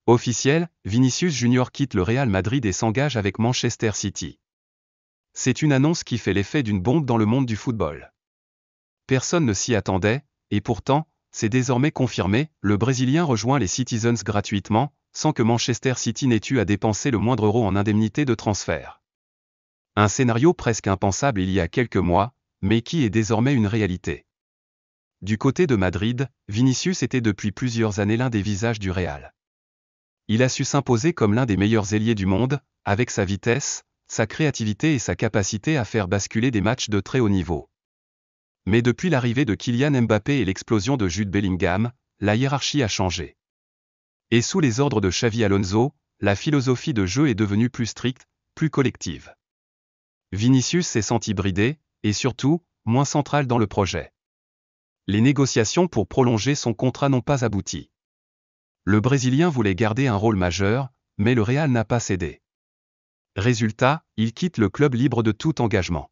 Officiel, Vinicius Junior quitte le Real Madrid et s'engage avec Manchester City. C'est une annonce qui fait l'effet d'une bombe dans le monde du football. Personne ne s'y attendait, et pourtant, c'est désormais confirmé, le Brésilien rejoint les Citizens gratuitement, sans que Manchester City n'ait eu à dépenser le moindre euro en indemnité de transfert. Un scénario presque impensable il y a quelques mois, mais qui est désormais une réalité. Du côté de Madrid, Vinicius était depuis plusieurs années l'un des visages du Real. Il a su s'imposer comme l'un des meilleurs ailiers du monde, avec sa vitesse, sa créativité et sa capacité à faire basculer des matchs de très haut niveau. Mais depuis l'arrivée de Kylian Mbappé et l'explosion de Jude Bellingham, la hiérarchie a changé. Et sous les ordres de Xavi Alonso, la philosophie de jeu est devenue plus stricte, plus collective. Vinicius s'est senti bridé, et surtout, moins central dans le projet. Les négociations pour prolonger son contrat n'ont pas abouti. Le Brésilien voulait garder un rôle majeur, mais le Real n'a pas cédé. Résultat, il quitte le club libre de tout engagement.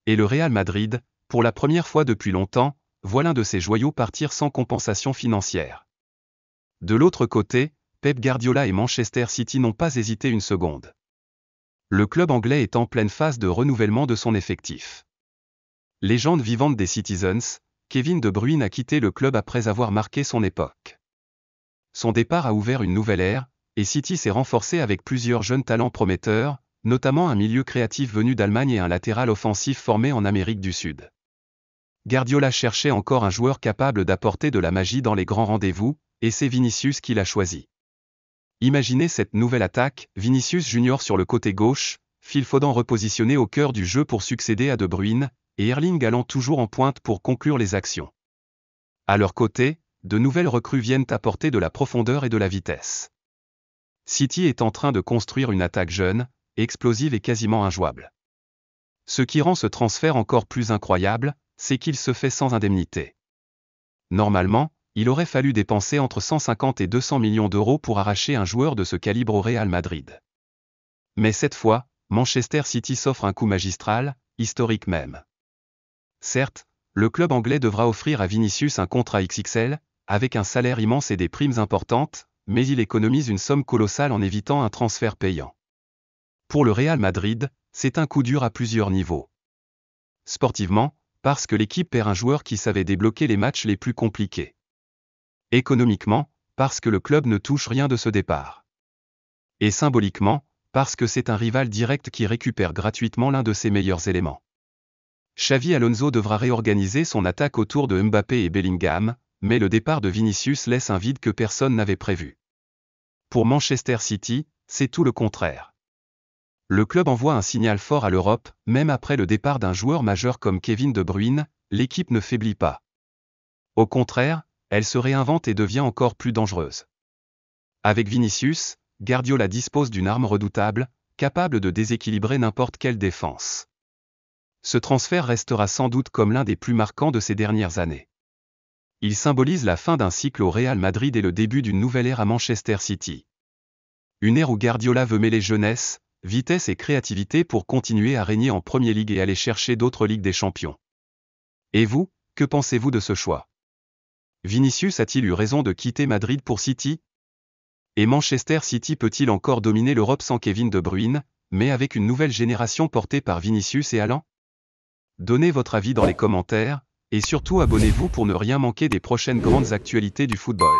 Et le Real Madrid, pour la première fois depuis longtemps, voit l'un de ses joyaux partir sans compensation financière. De l'autre côté, Pep Guardiola et Manchester City n'ont pas hésité une seconde. Le club anglais est en pleine phase de renouvellement de son effectif. Légende vivante des Citizens, Kevin De Bruyne a quitté le club après avoir marqué son époque. Son départ a ouvert une nouvelle ère, et City s'est renforcé avec plusieurs jeunes talents prometteurs, notamment un milieu créatif venu d'Allemagne et un latéral offensif formé en Amérique du Sud. Guardiola cherchait encore un joueur capable d'apporter de la magie dans les grands rendez-vous, et c'est Vinicius qui l'a choisi. Imaginez cette nouvelle attaque, Vinicius Junior sur le côté gauche, Phil Foden repositionné au cœur du jeu pour succéder à De Bruyne, et Erling Haaland toujours en pointe pour conclure les actions. À leur côté, de nouvelles recrues viennent apporter de la profondeur et de la vitesse. City est en train de construire une attaque jeune, explosive et quasiment injouable. Ce qui rend ce transfert encore plus incroyable, c'est qu'il se fait sans indemnité. Normalement, il aurait fallu dépenser entre 150 et 200 millions d'euros pour arracher un joueur de ce calibre au Real Madrid. Mais cette fois, Manchester City s'offre un coup magistral, historique même. Certes, le club anglais devra offrir à Vinicius un contrat XXL, avec un salaire immense et des primes importantes, mais il économise une somme colossale en évitant un transfert payant. Pour le Real Madrid, c'est un coup dur à plusieurs niveaux. Sportivement, parce que l'équipe perd un joueur qui savait débloquer les matchs les plus compliqués. Économiquement, parce que le club ne touche rien de ce départ. Et symboliquement, parce que c'est un rival direct qui récupère gratuitement l'un de ses meilleurs éléments. Xavi Alonso devra réorganiser son attaque autour de Mbappé et Bellingham, mais le départ de Vinicius laisse un vide que personne n'avait prévu. Pour Manchester City, c'est tout le contraire. Le club envoie un signal fort à l'Europe, même après le départ d'un joueur majeur comme Kevin De Bruyne, l'équipe ne faiblit pas. Au contraire, elle se réinvente et devient encore plus dangereuse. Avec Vinicius, Guardiola dispose d'une arme redoutable, capable de déséquilibrer n'importe quelle défense. Ce transfert restera sans doute comme l'un des plus marquants de ces dernières années. Il symbolise la fin d'un cycle au Real Madrid et le début d'une nouvelle ère à Manchester City. Une ère où Guardiola veut mêler jeunesse, vitesse et créativité pour continuer à régner en Premier League et aller chercher d'autres Ligues des Champions. Et vous, que pensez-vous de ce choix? Vinicius a-t-il eu raison de quitter Madrid pour City? Et Manchester City peut-il encore dominer l'Europe sans Kevin De Bruyne, mais avec une nouvelle génération portée par Vinicius et Haaland? Donnez votre avis dans les commentaires, et surtout abonnez-vous pour ne rien manquer des prochaines grandes actualités du football.